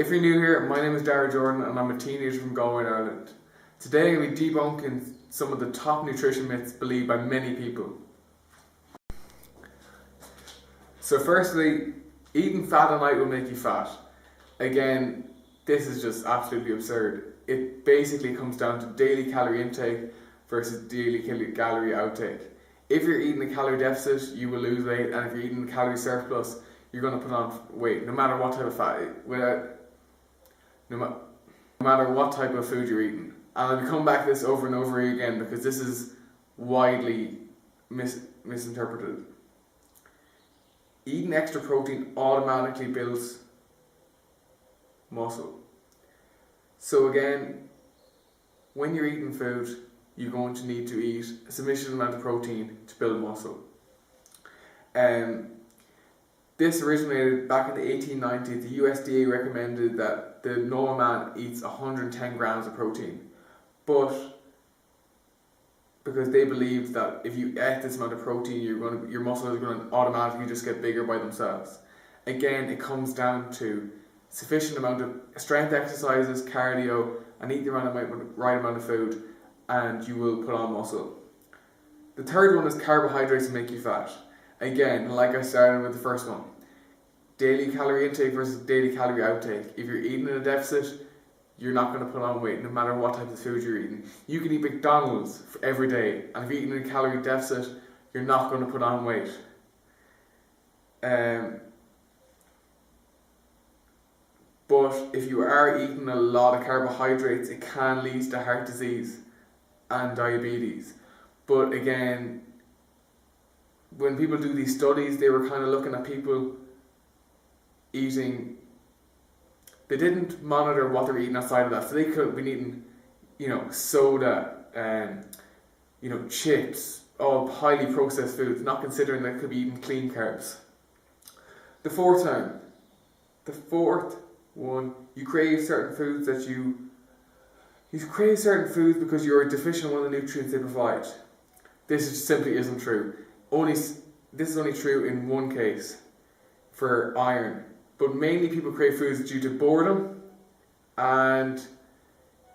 If you're new here, my name is Darragh Jordan and I'm a teenager from Galway, Ireland. Today I'm going to be debunking some of the top nutrition myths believed by many people. So firstly, eating fat at night will make you fat. Again, this is just absolutely absurd. It basically comes down to daily calorie intake versus daily calorie outtake. If you're eating a calorie deficit, you will lose weight, and if you're eating a calorie surplus, you're going to put on weight, no matter what type of no matter what type of food you're eating. And I'll come back to this over and over again because this is widely misinterpreted. Eating extra protein automatically builds muscle. So again, when you're eating food, you're going to need to eat a sufficient amount of protein to build muscle. This originated back in the 1890s. The USDA recommended that the normal man eats 110 grams of protein, but because they believed that if you ate this amount of protein, your muscles are going to automatically just get bigger by themselves. Again, it comes down to sufficient amount of strength exercises, cardio, and eat the right amount of food, and you will put on muscle. The third one is carbohydrates make you fat. Again, like I started with the first one, daily calorie intake versus daily calorie outtake. If you're eating in a deficit, you're not going to put on weight no matter what type of food you're eating. You can eat McDonald's every day, and if you're eating in a calorie deficit, you're not going to put on weight. But if you are eating a lot of carbohydrates, it can lead to heart disease and diabetes. But again, when people do these studies, they were kind of looking at people eating. They didn't monitor what they're eating outside of that, so they could have been eating, soda, chips, all highly processed foods, not considering they could be eating clean carbs. The fourth one, you crave certain foods because you're deficient in one of the nutrients they provide. This simply isn't true. This is only true in one case, for iron. But mainly people crave foods due to boredom, and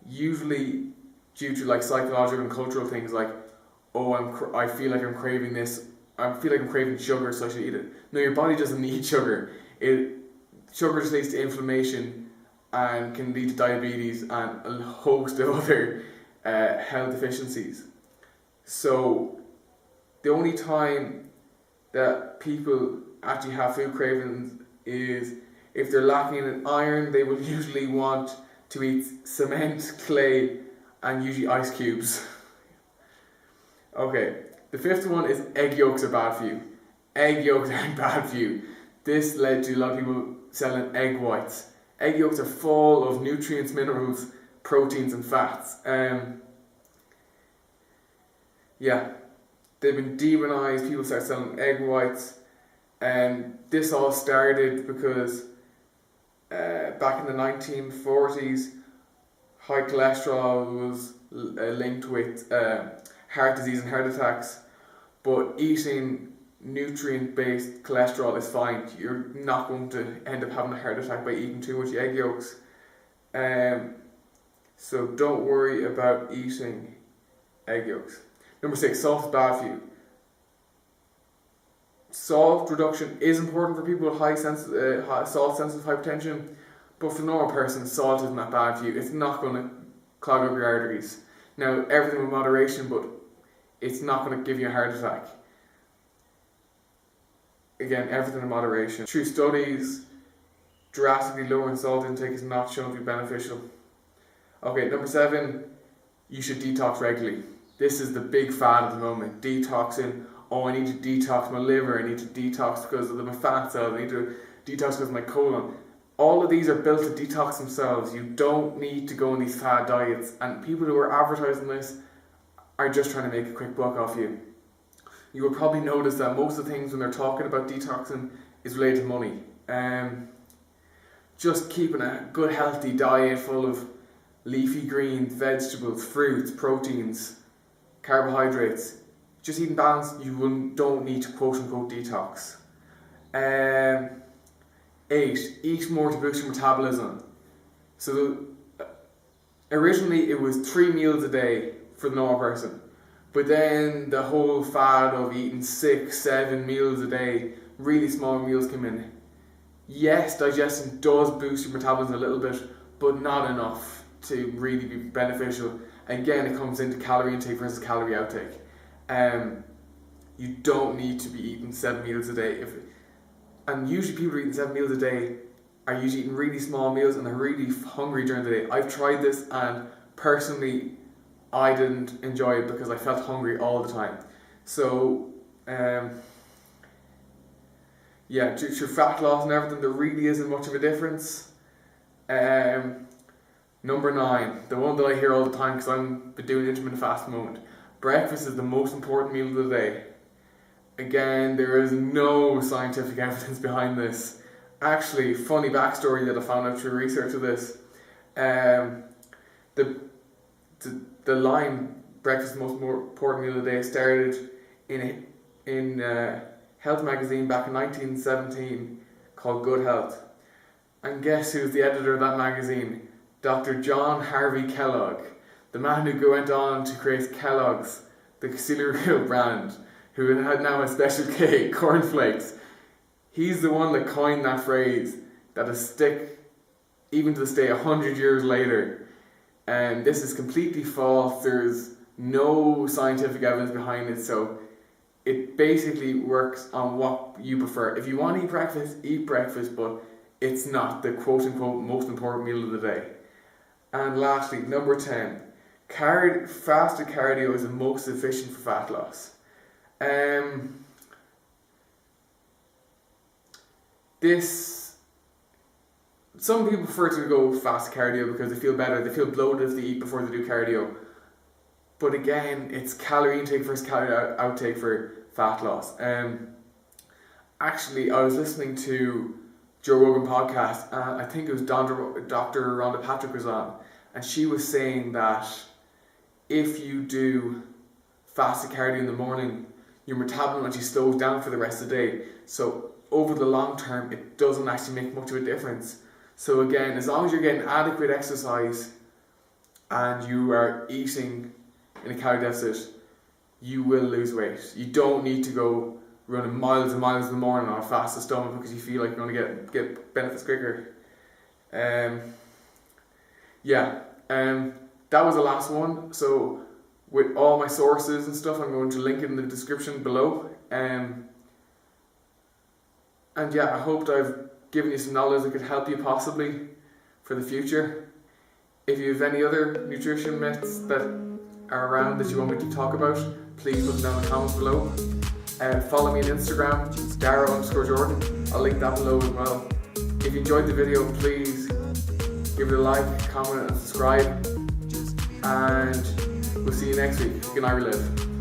usually due to psychological and cultural things like, I feel like I'm craving this. I feel like I'm craving sugar, so I should eat it. No, your body doesn't need sugar. Sugar just leads to inflammation and can lead to diabetes and a host of other health deficiencies. So the only time that people actually have food cravings is if they're lacking in iron. They will usually want to eat cement, clay, and usually ice cubes. Okay, the fifth one is egg yolks are bad for you. Egg yolks aren't bad for you. This led to a lot of people selling egg whites. Egg yolks are full of nutrients, minerals, proteins, and fats. They've been demonized. People start selling egg whites. And this all started because back in the 1940s, high cholesterol was linked with heart disease and heart attacks. But eating nutrient-based cholesterol is fine. You're not going to end up having a heart attack by eating too much egg yolks. So don't worry about eating egg yolks. Number 6, salt is bad for you. Salt reduction is important for people with salt-sensitive hypertension, but for a normal person, salt isn't that bad for you. It's not going to clog up your arteries. Now, everything with moderation, but it's not going to give you a heart attack. Again, everything in moderation. Through studies, drastically lowering salt intake is not shown to be beneficial. Okay, number 7, you should detox regularly. This is the big fad at the moment, detoxing. I need to detox my liver, I need to detox because of my fat cells, I need to detox because of my colon. All of these are built to detox themselves. You don't need to go on these fad diets, and people who are advertising this are just trying to make a quick buck off you. You will probably notice that most of the things when they're talking about detoxing is related to money. Just keeping a good healthy diet full of leafy greens, vegetables, fruits, proteins, carbohydrates. Just eating balanced, you don't need to quote unquote detox. 8, eat more to boost your metabolism. So originally it was 3 meals a day for the normal person, but then the whole fad of eating 6, 7 meals a day, really small meals came in. Yes, digestion does boost your metabolism a little bit, but not enough to really be beneficial. Again, it comes into calorie intake versus calorie outtake. You don't need to be eating 7 meals a day. And usually people who are eating 7 meals a day are usually eating really small meals and they're really hungry during the day. I've tried this and personally I didn't enjoy it because I felt hungry all the time. So yeah, due to fat loss and everything, there really isn't much of a difference. Number 9, the one that I hear all the time because I'm doing intermittent fast at the moment. Breakfast is the most important meal of the day. Again, there is no scientific evidence behind this. Actually, funny backstory that I found out through research of this. The line breakfast is the most important meal of the day started in health magazine back in 1917 called Good Health. And guess who's the editor of that magazine? Dr. John Harvey Kellogg, the man who went on to create Kellogg's, the cereal brand, who had now a special K, cornflakes. He's the one that coined that phrase that is stick even to this day 100 years later. And this is completely false. There's no scientific evidence behind it, so it basically works on what you prefer. If you want to eat breakfast, but it's not the quote-unquote most important meal of the day. And lastly, number 10, fasted cardio is the most efficient for fat loss. Some people prefer to go fast cardio because they feel better, they feel bloated if they eat before they do cardio. But again, it's calorie intake versus calorie outtake for fat loss. Actually, I was listening to Joe Rogan podcast, and I think it was Dr. Rhonda Patrick was on, and she was saying that if you do fasted cardio in the morning, your metabolism actually slows down for the rest of the day. So over the long term, it doesn't actually make much of a difference. So again, as long as you're getting adequate exercise and you are eating in a calorie deficit, you will lose weight. You don't need to go running miles and miles in the morning on a fasted stomach because you feel like you're going to get benefits quicker. That was the last one. So with all my sources and stuff, I'm going to link it in the description below. And yeah, I hope that I've given you some knowledge that could help you possibly for the future. If you have any other nutrition myths that are around that you want me to talk about, please put them down in the comments below. Follow me on Instagram, Darrow_Jordan. I'll link that below as well. If you enjoyed the video, please give it a like, comment and subscribe. And we'll see you next week. Good night, Relive.